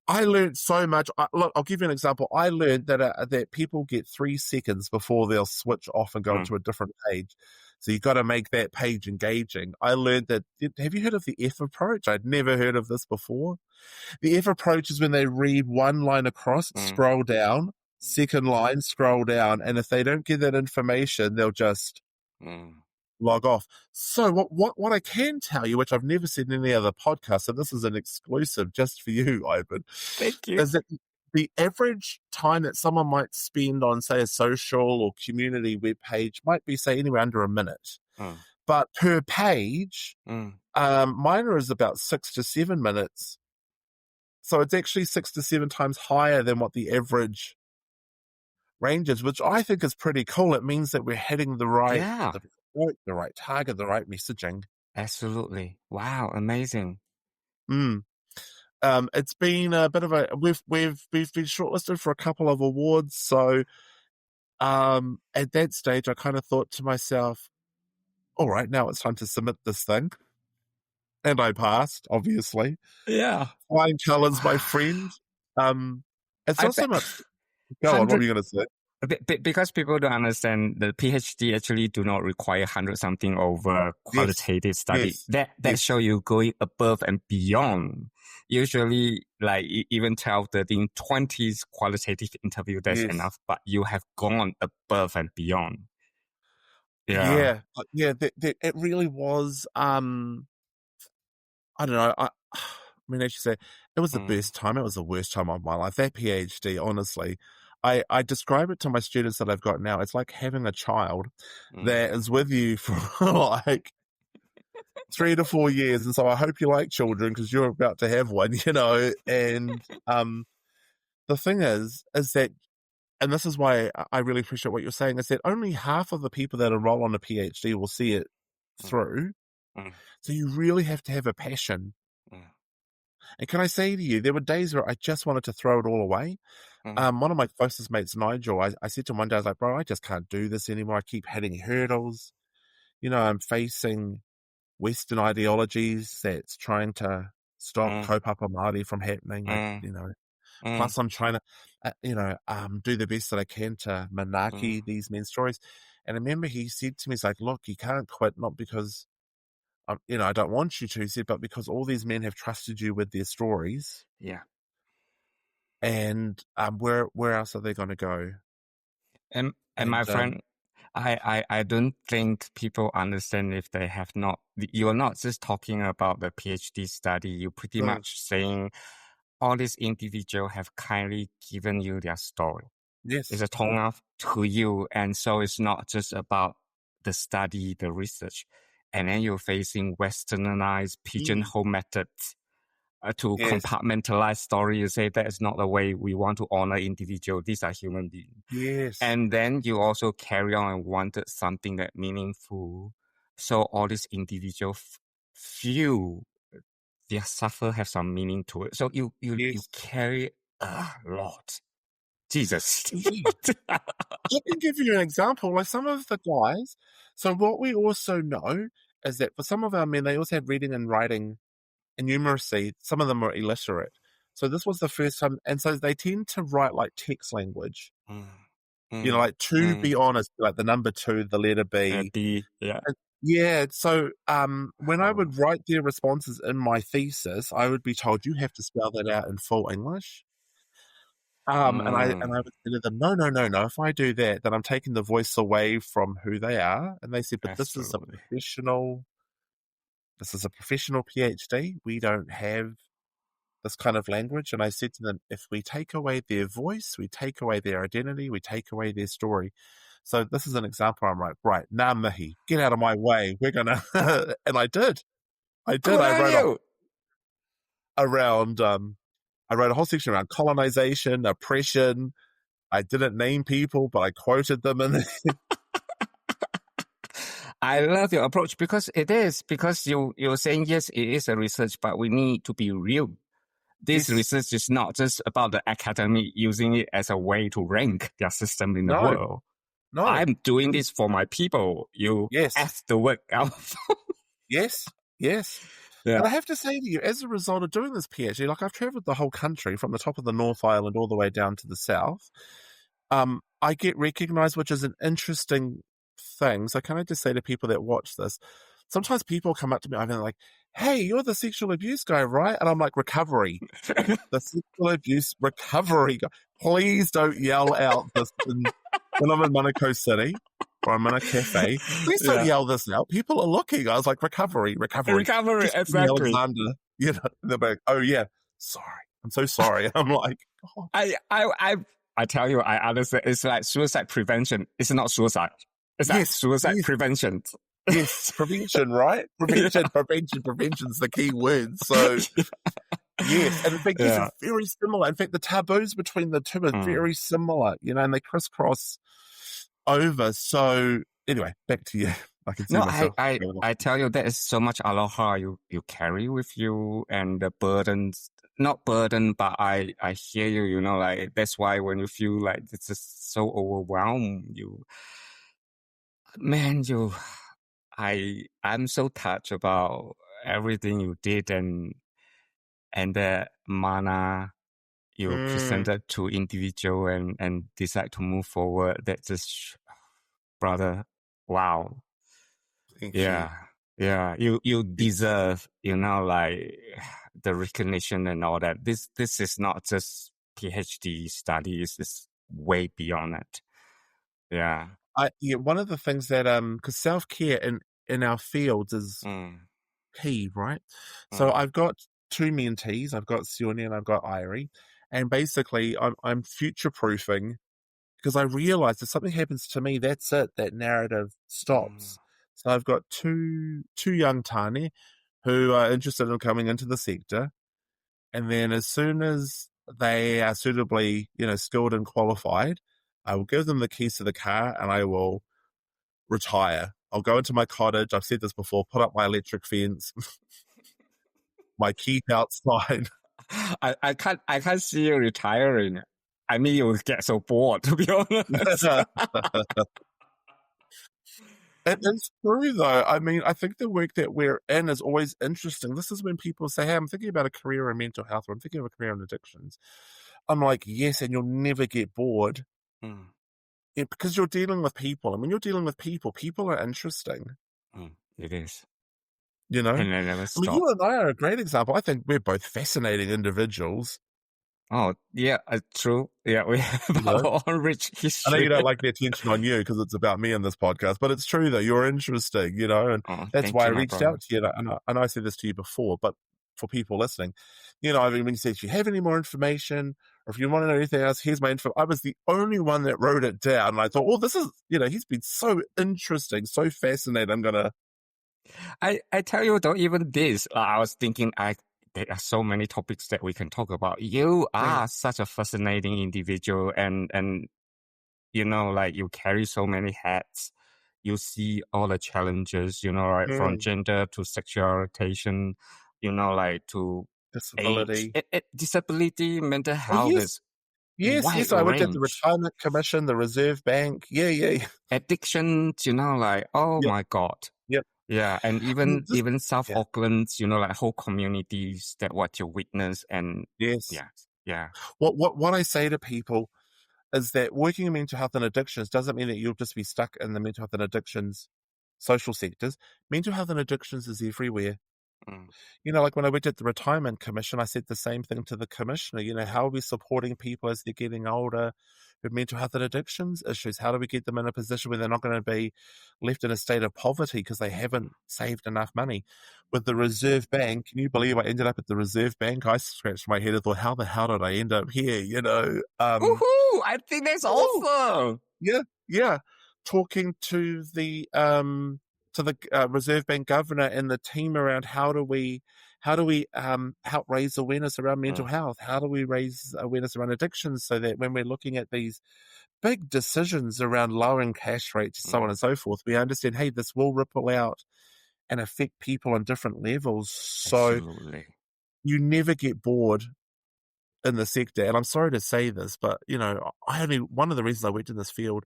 I learned so much. Look, I'll give you an example. I learned that people get 3 seconds before they'll switch off and go to a different page. So you've got to make that page engaging. I learned that. Have you heard of the F approach? I'd never heard of this before. The F approach is when they read one line across, scroll down, second line, scroll down, and if they don't get that information, they'll just log off. So what I can tell you, which I've never said in any other podcast, so this is an exclusive just for you, Ivan. Thank you. Is that the average time that someone might spend on, say, a social or community web page might be, say, anywhere under a minute. but per page, mine is about 6 to 7 minutes. So it's actually 6 to 7 times higher than what the average range is, which I think is pretty cool. It means that we're hitting the right target, the right messaging. Absolutely. Wow, amazing. It's been a bit of a we've been shortlisted for a couple of awards. So at that stage I kind of thought to myself, all right, now it's time to submit this thing. And I passed, obviously. Yeah. Flying colours, my friend. It's not so much. Go on, what were you going to say? Because people don't understand, the PhD actually do not require 100-something over qualitative study. That show you going above and beyond. Usually, like even 12, 13, 20s qualitative interview, that's enough. But you have gone above and beyond. Yeah. It really was. I don't know. I mean, as you say, it was the best time. It was the worst time of my life. That PhD, honestly, I describe it to my students that I've got now. It's like having a child that is with you for like 3 to 4 years. And so I hope you like children because you're about to have one, you know. And the thing is that, and this is why I really appreciate what you're saying, is that only half of the people that enroll on a PhD will see it through. So you really have to have a passion. And can I say to you, there were days where I just wanted to throw it all away. One of my closest mates, Nigel, I said to him one day, I was like, bro, I just can't do this anymore. I keep hitting hurdles. You know, I'm facing Western ideologies that's trying to stop Kaupapa Māori from happening. You know, plus I'm trying to, do the best that I can to manaki these men's stories. And I remember he said to me, he's like, look, you can't quit, not because I don't want you to, he said, but because all these men have trusted you with their stories. Yeah. And where else are they going to go? And my friend, I don't think people understand if they have not. You're not just talking about the PhD study. You're pretty much saying all these individuals have kindly given you their story. Yes. It's a tongue off to you. And so it's not just about the study, the research. And then you're facing westernized pigeonhole methods to compartmentalize story. You say that is not the way we want to honor individuals. These are human beings. Yes. And then you also carry on and wanted something that meaningful. So all these individuals feel their suffer have some meaning to it. So you carry a lot. Jesus. I can give you an example. Like some of the guys, so what we also know is that for some of our men, they also had reading and writing and numeracy. Some of them were illiterate. So this was the first time. And so they tend to write like text language. You know, like to be honest, like the number 2, the letter B. B, yeah. Yeah. So when I would write their responses in my thesis, I would be told, you have to spell that out in full English. And I would say to them, no. If I do that, then I'm taking the voice away from who they are. And they said, but this is a professional PhD. We don't have this kind of language. And I said to them, if we take away their voice, we take away their identity, we take away their story. So this is an example. I'm like, right, nā mihi, get out of my way. We're going to, and I did. I wrote I wrote a whole section around colonization, oppression. I didn't name people, but I quoted them. And I love your approach because you're saying, yes, it is a research, but we need to be real. This research is not just about the academy using it as a way to rank their system in the world. No. I'm doing this for my people. You F the work out. Yes. Yeah. And I have to say to you, as a result of doing this PhD, like I've traveled the whole country from the top of the North Island all the way down to the south. I get recognized, which is an interesting thing. So can I just say to people that watch this, sometimes people come up to me and they're like, hey, you're the sexual abuse guy, right? And I'm like, recovery. The sexual abuse recovery guy. Please don't yell out this when I'm in Manukau City or I'm in a cafe. Please don't yell this out. People are looking. I was like, recovery, exactly. Alexander. You know, they're like, oh yeah, sorry. I'm so sorry. And I'm like, oh. I tell you, I understand. It's like suicide prevention. It's not suicide. It's like suicide prevention. Yes, prevention, right? Prevention's the key word. So, yes. And in fact, yes, it's very similar. In fact, the taboos between the two are very similar, and they crisscross over. So, anyway, back to you. I can see myself. I tell you, there is so much aloha you carry with you, and the burdens, not burden, but I hear you, like, that's why when you feel like it's just so overwhelmed, I'm so touched about everything you did and the mana you presented to individual and decide to move forward. That just, brother, wow. Thank you. Yeah. You deserve, like, the recognition and all that. This is not just PhD studies. It's way beyond it. Yeah. One of the things that because self-care in our fields is key, right? So I've got two mentees. I've got Sione and I've got Irie, and basically I'm future-proofing because I realize if something happens to me, that's it. That narrative stops. So I've got two young tane who are interested in coming into the sector, and then as soon as they are suitably, skilled and qualified, I will give them the keys to the car and I will retire. I'll go into my cottage. I've said this before, put up my electric fence, my keep outside. I can't see you retiring. I mean, you will get so bored, to be honest. It is true, though. I mean, I think the work that we're in is always interesting. This is when people say, hey, I'm thinking about a career in mental health, or I'm thinking of a career in addictions. I'm like, yes, and you'll never get bored. Because you're dealing with people. And when you're dealing with people are interesting. It is. And they never stop. I mean, you and I are a great example. I think we're both fascinating individuals. Oh, yeah, true. Yeah, we have our own rich history. I know you don't like the attention on you because it's about me in this podcast, but it's true, though. You're interesting, and that's why I reached out to you. And I said this to you before, but for people listening, I mean, when you said, if you have any more information or if you want to know anything else, here's my info. I was the only one that wrote it down. And I thought, this is, he's been so interesting, so fascinating. I'm going to. I tell you, though, even this, I was thinking, there are so many topics that we can talk about. You are such a fascinating individual and like, you carry so many hats. You see all the challenges, right? From gender to sexual orientation, like to disability, disability, mental health. Yes. I worked at the Retirement Commission, the Reserve Bank. Yeah. Addictions, like, oh my God. Yep. Yeah, and even South Auckland, like whole communities that what you witness and yes. Yeah. What I say to people is that working in mental health and addictions doesn't mean that you'll just be stuck in the mental health and addictions social sectors. Mental health and addictions is everywhere. Like when I worked at the Retirement Commission, I said the same thing to the commissioner. How are we supporting people as they're getting older with mental health and addictions issues? How do we get them in a position where they're not going to be left in a state of poverty because they haven't saved enough money? With the Reserve Bank, can you believe I ended up at the Reserve Bank? I scratched my head and thought, how the hell did I end up here? Woohoo! I think that's awesome. Yeah. Talking to the Reserve Bank governor and the team around how do we help raise awareness around mental health? How do we raise awareness around addictions so that when we're looking at these big decisions around lowering cash rates, so on and so forth, we understand, hey, this will ripple out and affect people on different levels. So absolutely. You never get bored in the sector. And I'm sorry to say this, but one of the reasons I worked in this field,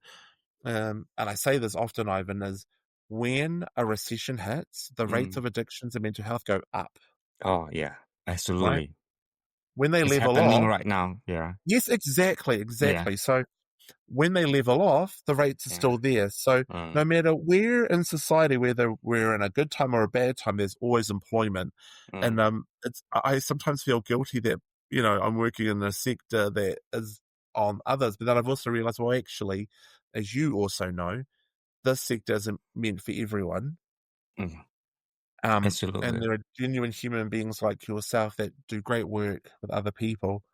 and I say this often, Ivan, is when a recession hits, the rates of addictions and mental health go up. Oh yeah, absolutely. Right? When they it's level happening off right now. Yeah. Yes, exactly. Yeah. So when they level off, the rates are still there. So no matter where in society, whether we're in a good time or a bad time, there's always employment. And I sometimes feel guilty that I'm working in a sector that is on others, but then I've also realized, well, actually, as you also know, this sector isn't meant for everyone. Absolutely. And there are genuine human beings like yourself that do great work with other people.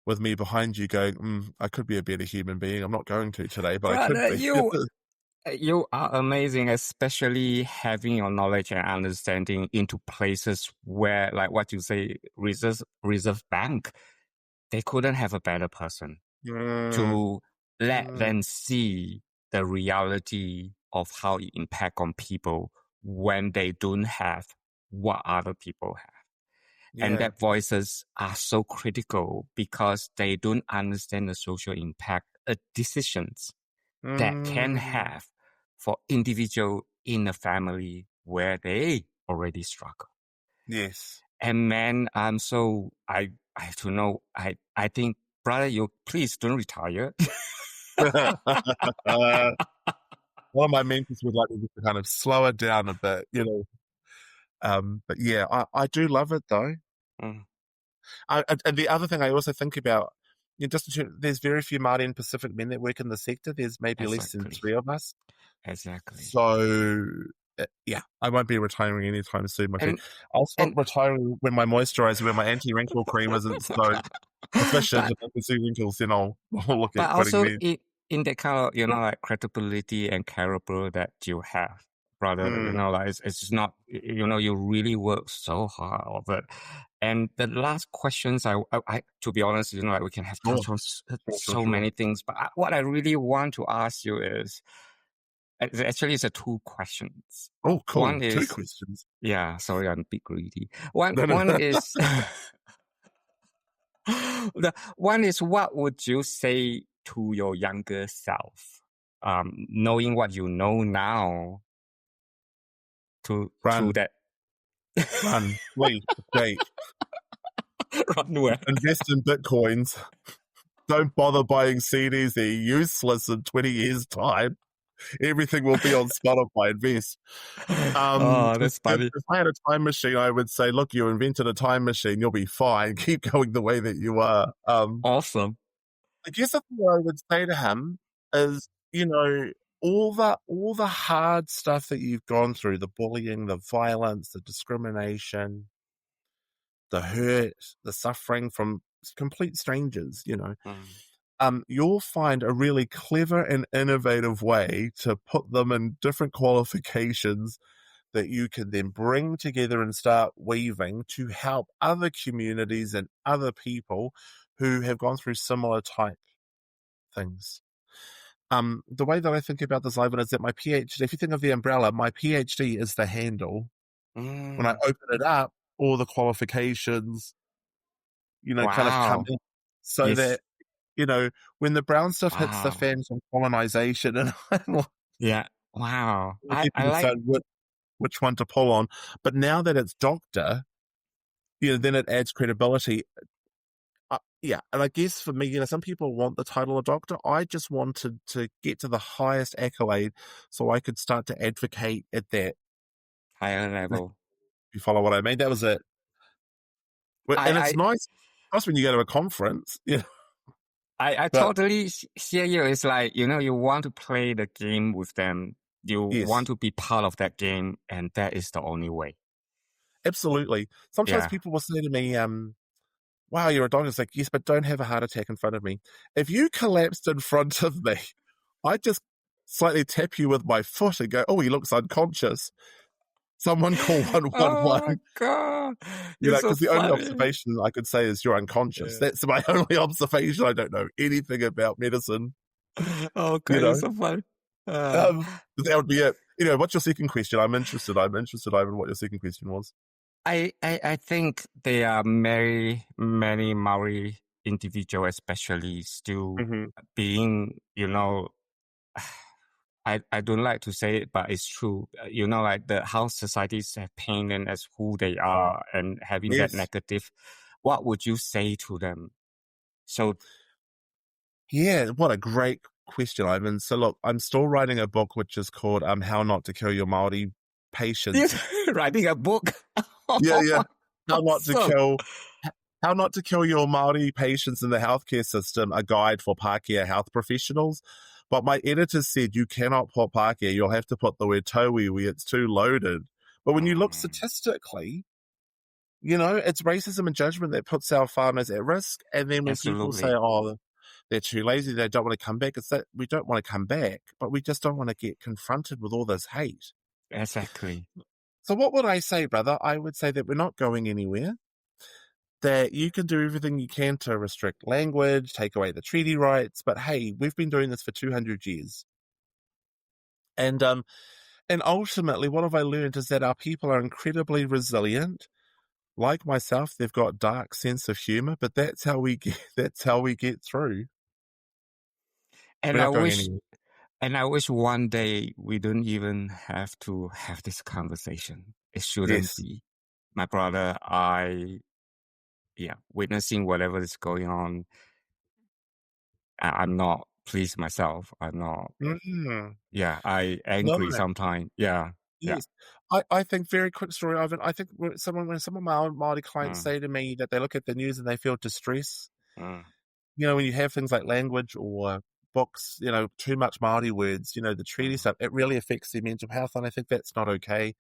With me behind you going, I could be a better human being. I'm not going to today, but brother, I could be. You are amazing, especially having your knowledge and understanding into places where, like what you say, reserve bank, they couldn't have a better person Mm, to let mm, them see the reality of how it impact on people when they don't have what other people have. And yeah. that voices are so critical because they don't understand the social impact of decisions that can Mm, have for individual in a family where they already struggle. yes. And man, I don't know. I think, brother, you please don't retire. One of my mentors would like me to kind of slow it down a bit, you know. But yeah, I do love it though. Mm, And the other thing I also think about, you know, there's very few Māori and Pacific men that work in the sector. There's maybe less than exactly. 3 of us. Exactly. So yeah, I won't be retiring anytime soon, my friend. And I'll stop and retiring when my moisturizer, when my anti-wrinkle cream isn't so efficient but and I can see wrinkles, then I'll look at but quitting also there. in that kind of, like credibility and caliber that you have, brother, Mm. like it's just not, you really work so hard of it. And the last questions, I to be honest, like we can have Sure, touched on sure, sure, so sure. many things, but what I really want to ask you is, actually, it's a two questions. Oh, One cool. Two is, questions. yeah, sorry, I'm a bit greedy. One No, no. one is the one is, what would you say to your younger self, knowing what you know now, to Run, that run, flee, escape, run where? invest in bitcoins. Don't bother buying CDs. They're useless in 20 years' time. Everything will be on Spotify. Invest. Oh, If, that's if, funny. if I had a time machine, I would say, look, you invented a time machine. You'll be fine. Keep going the way that you are. Awesome. I guess the thing I would say to him is, you know, all the hard stuff that you've gone through, the bullying, the violence, the discrimination, the hurt, the suffering from complete strangers, you know, Mm. you'll find a really clever and innovative way to put them in different qualifications that you can then bring together and start weaving to help other communities and other people who have gone through similar type things. The way that I think about this, Ivan, is that my PhD, if you think of the umbrella, my PhD is the handle. When I Mm. open it up, all the qualifications, you know, kind of come Wow. in so Yes. that, you know, when the brown stuff hits the Wow. fan from colonization and Yeah. Wow. I people like. decide which one to pull on. But now that it's doctor, you know, then it adds credibility. Yeah, and I guess for me, you know, some people want the title of doctor. I just wanted to get to the highest accolade so I could start to advocate at that. Higher If level. you follow what I mean, that was it. And it's I nice when you go to a conference, you know, I but totally hear you. It's like, you want to play the game with them. You want yes, to be part of that game, and that is the only way. absolutely. Sometimes Yeah. people will say to me, wow, you're a doctor. It's like, yes, but don't have a heart attack in front of me. If you collapsed in front of me, I just slightly tap you with my foot and go, oh, he looks unconscious. Someone call Oh my 111. God. You You're know, so because the only funny. observation I could say is you're unconscious. Yeah. That's my only observation. I don't know anything about medicine, you Okay, you're know. so funny. Uh, Um, that would be it. You know, what's your second question? I'm interested. I'm interested, Ivan, what your second question was. I think there are many, many Maori individuals, especially still Mm-hmm. being, I don't like to say it, but it's true. Like the how societies have painted as who they are and having that Yes. negative. What would you say to them? So, Yeah, what a great question, Ivan. So look, I'm still writing a book which is called How Not to Kill Your Māori you're Patients. writing a book. Yeah, yeah. How not to Awesome. kill How Not to Kill Your Māori Patients in the Healthcare System, a guide for Pākehā health professionals. But my editor said you cannot put Pākehā, you'll have to put the word tauiwi, it's too loaded. But when you look Mm, statistically, you know, it's racism and judgment that puts our farmers at risk. And then when people say, absolutely. oh, they're too lazy, they don't want to come back. It's that we don't want to come back, but we just don't want to get confronted with all this hate. Exactly. So what would I say, brother? I would say that we're not going anywhere, that you can do everything you can to restrict language, take away the treaty rights, but hey, we've been doing this for 200 years. And ultimately, what have I learned is that our people are incredibly resilient. Like myself, they've got dark sense of humor, but that's how we get through. We're And I not going wish anywhere. and I wish one day we don't even have to have this conversation. It shouldn't Yes. be. My brother, witnessing whatever is going on, I'm not pleased myself. I'm not, Mm. I No. angry sometimes. Yeah, yeah. Yes. I think very quick story, Ivan. I think when some of my Māori clients Mm, say to me that they look at the news and they feel distress, mm, when you have things like language or books, too much Māori words, the treaty mm, stuff, it really affects their mental health. And I think that's not okay.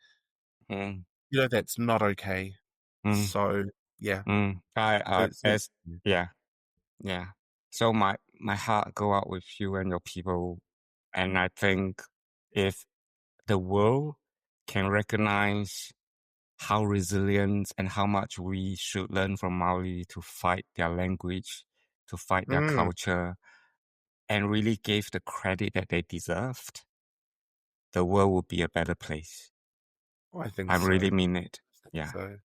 mm, That's not okay. mm, So, yeah. as, yeah, yeah. So my heart go out with you and your people. And I think if the world can recognize how resilient and how much we should learn from Maori to fight their language, to fight their Mm, culture, and really gave the credit that they deserved, the world would be a better place. I think I so. really mean it. Yeah. So,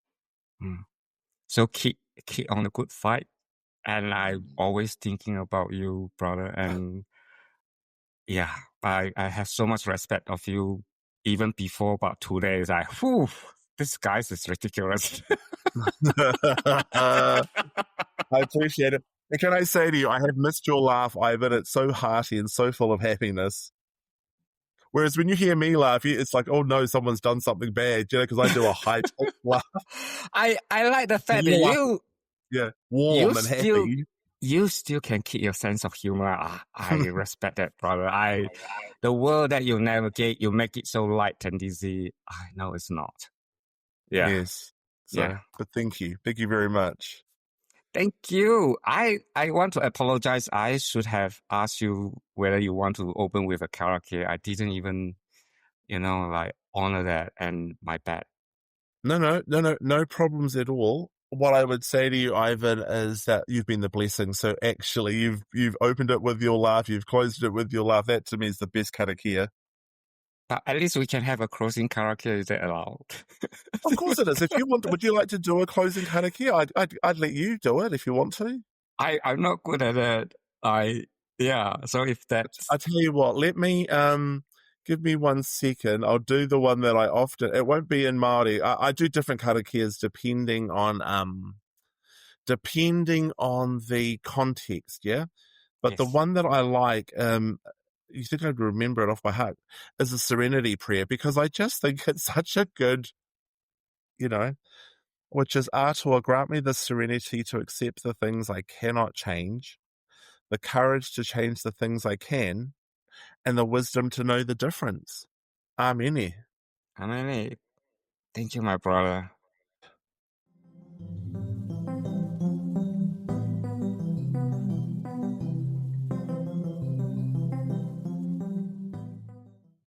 Mm. So keep on the good fight. And I'm always thinking about you, brother. And yeah, I have so much respect of you even before, but today is like, whew, this guy is ridiculous. I appreciate it. And can I say to you, I have missed your laugh, Ivan. It's so hearty and so full of happiness. Whereas when you hear me laugh, it's like, oh no, someone's done something bad, because I do a high pitched laugh. I like the fact that You laugh, yeah, you warm and still happy. you still can keep your sense of humor. I respect that, brother. The world that you navigate, you make it so light and easy. I know it's not. Yeah, Yes. yeah. So, but thank you. Thank you very much. Thank you. I want to apologize. I should have asked you whether you want to open with a karaoke. I didn't even, honor that, and my bad. No problems at all. What I would say to you, Ivan, is that you've been the blessing. So actually, you've opened it with your laugh, you've closed it with your laugh. That to me is the best karakia. But at least we can have a closing karaoke. Is that allowed? Of course it is. If you want, would you like to do a closing karakia? I'd let you do it if you want to. I'm not good at it. So if that's I tell you what, let me give me 1 second. I'll do the one that I often. It won't be in Māori. I do different karakias depending on the context. Yeah, but the yes. one that I like, you think I'd remember it off by heart, is the Serenity Prayer, because I just think it's such a good, which is Aotearoa, grant me the serenity to accept the things I cannot change, the courage to change the things I can, and the wisdom to know the difference. Amen. Thank you, my brother.